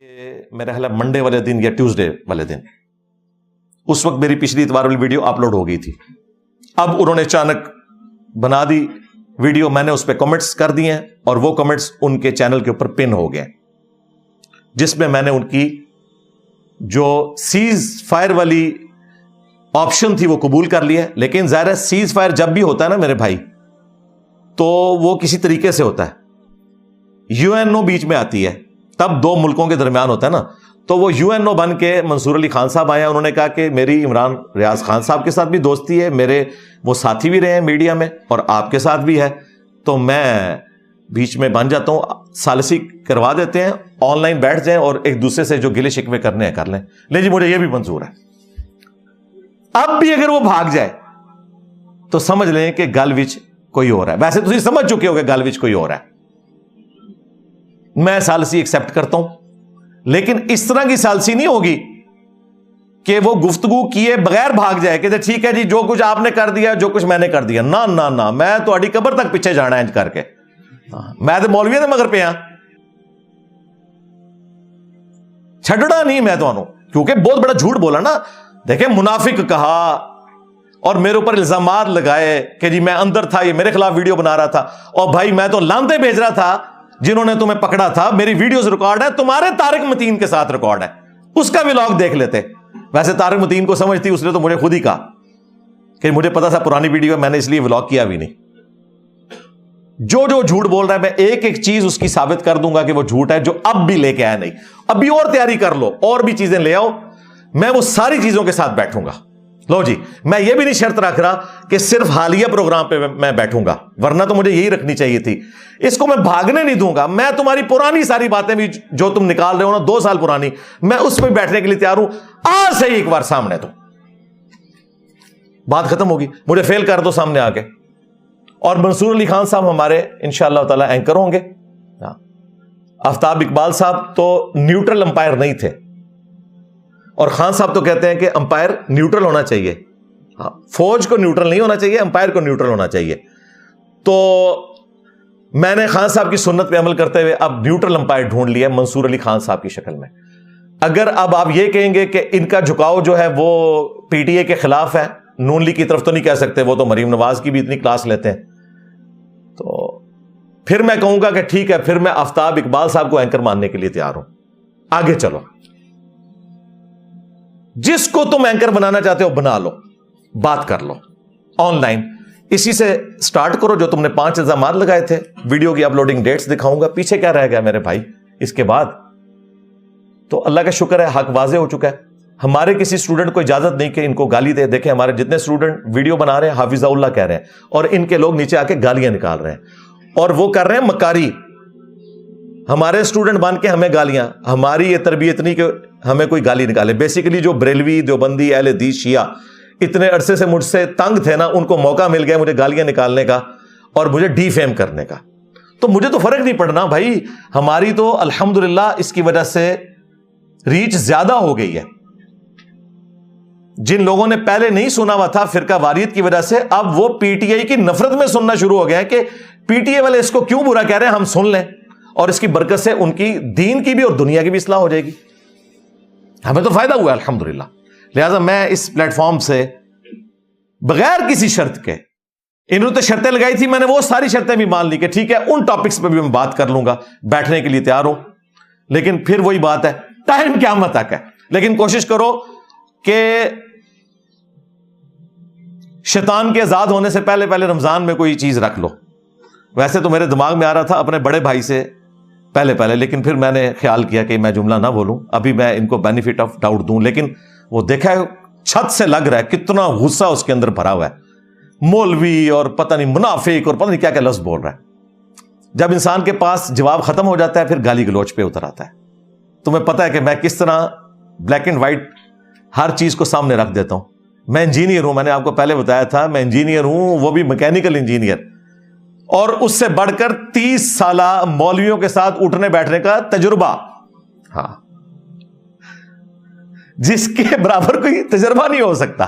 میرا خیال ہے منڈے والے دن یا ٹیوزڈے والے دن، اس وقت میری پچھلی اتوار والی ویڈیو اپلوڈ ہو گئی تھی. اب انہوں نے اچانک بنا دی ویڈیو، میں نے اس پہ کمنٹس کر دیے ہیں اور وہ کمنٹس ان کے چینل کے اوپر پن ہو گئے، جس میں میں نے ان کی جو سیز فائر والی آپشن تھی وہ قبول کر لیا. لیکن ظاہر ہے سیز فائر جب بھی ہوتا ہے نا میرے بھائی، تو وہ کسی طریقے سے ہوتا ہے. یو این او بیچ میں آتی ہے، تب دو ملکوں کے درمیان ہوتا ہے نا. تو وہ یو این او بن کے منصور علی خان صاحب آئے ہیں. انہوں نے کہا کہ میری عمران ریاض خان صاحب کے ساتھ بھی دوستی ہے، میرے وہ ساتھی بھی رہے ہیں میڈیا میں، اور آپ کے ساتھ بھی ہے، تو میں بیچ میں بن جاتا ہوں، ثالثی کروا دیتے ہیں، آن لائن بیٹھ جائیں اور ایک دوسرے سے جو گلے شکوے کرنے ہیں کر لیں. لے جی، مجھے یہ بھی منظور ہے. اب بھی اگر وہ بھاگ جائے تو سمجھ لیں کہ گل وچ کوئی اور ہے. ویسے تسی سمجھ چکے ہو کہ گل وچ کوئی اور ہے. میں ثالثی ایکسپٹ کرتا ہوں، لیکن اس طرح کی ثالثی نہیں ہوگی کہ وہ گفتگو کیے بغیر بھاگ جائے کہ ٹھیک ہے جی جو کچھ آپ نے کر دیا، جو کچھ میں نے کر دیا. نہ نہ نہ، میں تہاڈی قبر تک پیچھے جانا ہے انج کر کے. میں تو مولوی دے مگر پہ ہاں، چھڈنا نہیں میں تانوں، کیونکہ بہت بڑا جھوٹ بولا نا. دیکھیں، منافق کہا اور میرے اوپر الزامات لگائے کہ جی میں اندر تھا، یہ میرے خلاف ویڈیو بنا رہا تھا. اور بھائی میں تو لانتے بھیج رہا تھا جنہوں نے تمہیں پکڑا تھا. میری ویڈیوز ریکارڈ ہے، تمہارے طارق متین کے ساتھ ریکارڈ ہے، اس کا ولاگ دیکھ لیتے. ویسے طارق متین کو سمجھ تھی، اس نے تو مجھے خود ہی کہا کہ مجھے پتا تھا پرانی ویڈیو ہے، میں نے اس لیے ولاگ کیا بھی نہیں. جو جو جھوٹ بول رہا ہے میں ایک ایک چیز اس کی ثابت کر دوں گا کہ وہ جھوٹ ہے، جو اب بھی لے کے آیا نہیں. ابھی اور تیاری کر لو، اور بھی چیزیں لے آؤ، میں وہ ساری چیزوں کے ساتھ بیٹھوں گا. لو جی، میں یہ بھی نہیں شرط رکھ رہا کہ صرف حالیہ پروگرام پہ میں بیٹھوں گا، ورنہ تو مجھے یہی رکھنی چاہیے تھی. اس کو میں بھاگنے نہیں دوں گا. میں تمہاری پرانی ساری باتیں بھی جو تم نکال رہے ہو نا 2 سال پرانی، میں اس پہ بیٹھنے کے لیے تیار ہوں. آج سے ایک بار سامنے تو بات ختم ہوگی. مجھے فیل کر دو سامنے آ کے. اور منصور علی خان صاحب ہمارے انشاءاللہ تعالی اینکر ہوں گے. آفتاب اقبال صاحب تو نیوٹرل امپائر نہیں تھے، اور خان صاحب تو کہتے ہیں کہ امپائر نیوٹرل ہونا چاہیے. فوج کو نیوٹرل نہیں ہونا چاہیے، امپائر کو نیوٹرل ہونا چاہیے. تو میں نے خان صاحب کی سنت پہ عمل کرتے ہوئے اب نیوٹرل امپائر ڈھونڈ لیا منصور علی خان صاحب کی شکل میں. اگر اب آپ یہ کہیں گے کہ ان کا جھکاؤ جو ہے وہ پی ٹی اے کے خلاف ہے، نون لیگ کی طرف تو نہیں کہہ سکتے، وہ تو مریم نواز کی بھی اتنی کلاس لیتے ہیں، تو پھر میں کہوں گا کہ ٹھیک ہے، پھر میں آفتاب اقبال صاحب کو اینکر ماننے کے لیے تیار ہوں. آگے چلو، جس کو تم اینکر بنانا چاہتے ہو بنا لو، بات کر لو آن لائن. اسی سے سٹارٹ کرو جو تم نے 5 الزامات لگائے تھے. ویڈیو کی اپلوڈنگ ڈیٹس دکھاؤں گا. پیچھے کیا رہ گیا میرے بھائی اس کے بعد؟ تو اللہ کا شکر ہے حق واضح ہو چکا ہے. ہمارے کسی اسٹوڈنٹ کو اجازت نہیں کہ ان کو گالی دے. دیکھیں ہمارے جتنے اسٹوڈنٹ ویڈیو بنا رہے ہیں حافظ اللہ کہہ رہے ہیں، اور ان کے لوگ نیچے آ کے گالیاں نکال رہے ہیں، اور وہ کر رہے ہیں مکاری. ہمارے اسٹوڈنٹ بن کے ہمیں گالیاں. ہماری یہ تربیت نہیں کہ ہمیں کوئی گالی نکالے. بیسیکلی جو بریلوی، دیوبندی، اہل حدیث، شیعہ اتنے عرصے سے مجھ سے تنگ تھے نا، ان کو موقع مل گیا مجھے گالیاں نکالنے کا اور مجھے ڈی فیم کرنے کا. تو مجھے تو فرق نہیں پڑنا بھائی. ہماری تو الحمدللہ اس کی وجہ سے ریچ زیادہ ہو گئی ہے. جن لوگوں نے پہلے نہیں سنا ہوا تھا فرقہ واریت کی وجہ سے، اب وہ پی ٹی آئی کی نفرت میں سننا شروع ہو گیا کہ پی ٹی آئی والے اس کو کیوں برا کہہ رہے ہیں، ہم سن لیں. اور اس کی برکت سے ان کی دین کی بھی اور دنیا کی بھی اصلاح ہو جائے گی. ہمیں تو فائدہ ہوا ہے الحمدللہ. لہذا میں اس پلیٹ فارم سے بغیر کسی شرط کے، انہوں نے شرطیں لگائی تھی، میں نے وہ ساری شرطیں بھی مان لی کہ ٹھیک ہے ان ٹاپکس پہ بھی میں بات کر لوں گا، بیٹھنے کے لیے تیار ہوں. لیکن پھر وہی بات ہے، ٹائم قیامت تک ہے. لیکن کوشش کرو کہ شیطان کے آزاد ہونے سے پہلے پہلے رمضان میں کوئی چیز رکھ لو. ویسے تو میرے دماغ میں آ رہا تھا اپنے بڑے بھائی سے پہلے، لیکن پھر میں نے خیال کیا کہ میں جملہ نہ بولوں، ابھی میں ان کو بینیفٹ آف ڈاؤٹ دوں. لیکن وہ دیکھا ہے چھت سے لگ رہا ہے کتنا غصہ اس کے اندر بھرا ہوا ہے. مولوی اور پتہ نہیں منافق اور پتہ نہیں کیا کیا لفظ بول رہا ہے. جب انسان کے پاس جواب ختم ہو جاتا ہے پھر گالی گلوچ پہ اتر آتا ہے. تمہیں پتہ ہے کہ میں کس طرح بلیک اینڈ وائٹ ہر چیز کو سامنے رکھ دیتا ہوں. میں انجینئر ہوں، میں نے آپ کو پہلے بتایا تھا میں انجینئر ہوں، وہ بھی میکینیکل انجینئر، اور اس سے بڑھ کر 30 سالہ مولویوں کے ساتھ اٹھنے بیٹھنے کا تجربہ. ہاں، جس کے برابر کوئی تجربہ نہیں ہو سکتا.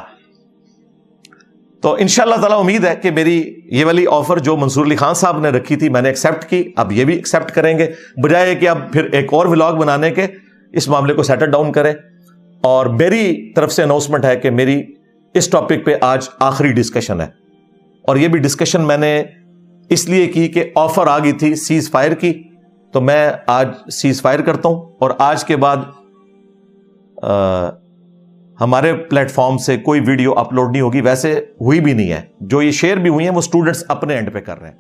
تو انشاءاللہ تعالی امید ہے کہ میری یہ والی آفر جو منصور علی خان صاحب نے رکھی تھی میں نے ایکسیپٹ کی، اب یہ بھی ایکسیپٹ کریں گے، بجائے کہ اب پھر ایک اور ولاگ بنانے کے اس معاملے کو سیٹل ڈاؤن کریں. اور میری طرف سے اناؤنسمنٹ ہے کہ میری اس ٹاپک پہ آج آخری ڈسکشن ہے, اور یہ بھی ڈسکشن میں نے اس لیے کی کہ آفر آ گئی تھی سیز فائر کی, تو میں آج سیز فائر کرتا ہوں, اور آج کے بعد ہمارے پلیٹ فارم سے کوئی ویڈیو اپلوڈ نہیں ہوگی. ویسے ہوئی بھی نہیں ہے, جو یہ شیئر بھی ہوئی ہیں وہ اسٹوڈنٹس اپنے اینڈ پہ کر رہے ہیں.